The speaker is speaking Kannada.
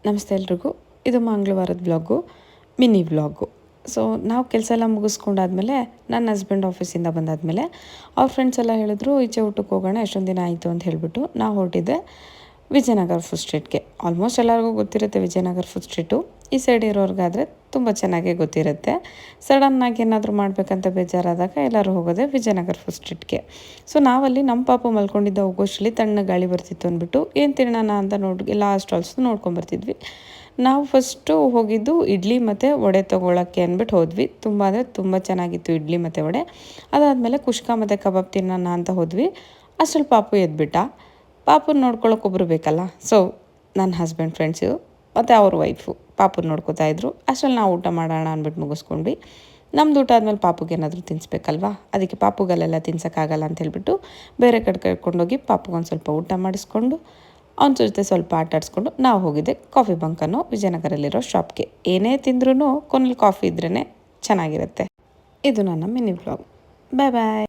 ನಮಸ್ತೆ ಎಲ್ರಿಗೂ. ಇದು ಮಂಗಳವಾರದ ವ್ಲಾಗು, ಮಿನಿ ವ್ಲಾಗು. ಸೊ ನಾವು ಕೆಲಸ ಎಲ್ಲ ಮುಗಿಸ್ಕೊಂಡಾದ್ಮೇಲೆ ನನ್ನ ಹಸ್ಬೆಂಡ್ ಆಫೀಸಿಂದ ಬಂದಾದಮೇಲೆ ಅವ್ರ ಫ್ರೆಂಡ್ಸ್ ಎಲ್ಲ ಹೇಳಿದ್ರು ಈಚೆ ಊಟಕ್ಕೆ ಹೋಗೋಣ, ಎಷ್ಟೊಂದು ದಿನ ಆಯಿತು ಅಂತ ಹೇಳಿಬಿಟ್ಟು ನಾವು ಹೊರಟಿದ್ದೆ ವಿಜಯನಗರ ಫುಡ್ ಸ್ಟ್ರೀಟ್ಗೆ. ಆಲ್ಮೋಸ್ಟ್ ಎಲ್ಲರಿಗೂ ಗೊತ್ತಿರುತ್ತೆ ವಿಜಯನಗರ ಫುಡ್ ಸ್ಟ್ರೀಟು. ಈ ಸೈಡ್ ಇರೋರಿಗಾದರೆ ತುಂಬ ಚೆನ್ನಾಗೇ ಗೊತ್ತಿರುತ್ತೆ. ಸಡನ್ನಾಗಿ ಏನಾದರೂ ಮಾಡಬೇಕಂತ ಬೇಜಾರಾದಾಗ ಎಲ್ಲರೂ ಹೋಗೋದೆ ವಿಜಯನಗರ ಫುಡ್ ಸ್ಟ್ರೀಟ್ಗೆ. ಸೊ ನಾವಲ್ಲಿ ನಮ್ಮ ಪಾಪು ಮಲ್ಕೊಂಡಿದ್ದ ಹೋಗೋಷ್ಟರಲ್ಲಿ ತಣ್ಣ ಗಾಳಿ ಬರ್ತಿತ್ತು ಅಂದ್ಬಿಟ್ಟು ಏನು ತಿನ್ನೋಣ ಅಂತ ಎಲ್ಲ ಸ್ಟಾಲ್ಸ್ ನೋಡ್ಕೊಂಬರ್ತಿದ್ವಿ. ನಾವು ಫಸ್ಟು ಹೋಗಿದ್ದು ಇಡ್ಲಿ ಮತ್ತು ವಡೆ ತೊಗೊಳಕ್ಕೆ ಅಂದ್ಬಿಟ್ಟು ಹೋದ್ವಿ. ತುಂಬ ಅಂದರೆ ತುಂಬ ಚೆನ್ನಾಗಿತ್ತು ಇಡ್ಲಿ ಮತ್ತು ವಡೆ. ಅದಾದಮೇಲೆ ಕುಷ್ಕ ಮತ್ತು ಕಬಾಬ್ ತಿನ್ನೋಣ ಅಂತ ಹೋದ್ವಿ. ಅಷ್ಟರಲ್ಲಿ ಪಾಪು ಎದ್ಬಿಟ್ಟ. ಪಾಪುನ ನೋಡ್ಕೊಳ್ಳೋಕೆ ಒಬ್ಬರು ಬೇಕಲ್ಲ. ಸೊ ನನ್ನ ಹಸ್ಬೆಂಡ್ ಫ್ರೆಂಡ್ಸು ಮತ್ತು ಅವ್ರ ವೈಫು ಪಾಪುನ ನೋಡ್ಕೋತಾ ಇದ್ರು. ಅಷ್ಟರಲ್ಲಿ ನಾವು ಊಟ ಮಾಡೋಣ ಅಂದ್ಬಿಟ್ಟು ಮುಗಿಸ್ಕೊಂಡ್ವಿ. ನಮ್ದು ಊಟ ಆದಮೇಲೆ ಪಾಪುಗೆ ಏನಾದರೂ ತಿನ್ನಿಸ್ಬೇಕಲ್ವಾ, ಅದಕ್ಕೆ ಪಾಪುಗಲ್ಲೆಲ್ಲ ತಿನ್ಸೋಕ್ಕಾಗಲ್ಲ ಅಂತ ಹೇಳ್ಬಿಟ್ಟು ಬೇರೆ ಕಡೆ ಕರ್ಕೊಂಡೋಗಿ ಪಾಪುಗೊಂದು ಸ್ವಲ್ಪ ಊಟ ಮಾಡಿಸ್ಕೊಂಡು ಅವನ ಜೊತೆ ಸ್ವಲ್ಪ ಆಟ ಆಡಿಸ್ಕೊಂಡು ನಾವು ಹೋಗಿದ್ದೆ ಕಾಫಿ ಬಂಕ್ ಅನ್ನೋ ವಿಜಯನಗರಲ್ಲಿರೋ ಶಾಪ್ಗೆ. ಏನೇ ತಿಂದ್ರೂ ಕೊನೆಯಲ್ಲಿ ಕಾಫಿ ಇದ್ರೇ ಚೆನ್ನಾಗಿರುತ್ತೆ. ಇದು ನನ್ನ ಮಿನಿ ವ್ಲಾಗ್. ಬಾಯ್ ಬಾಯ್.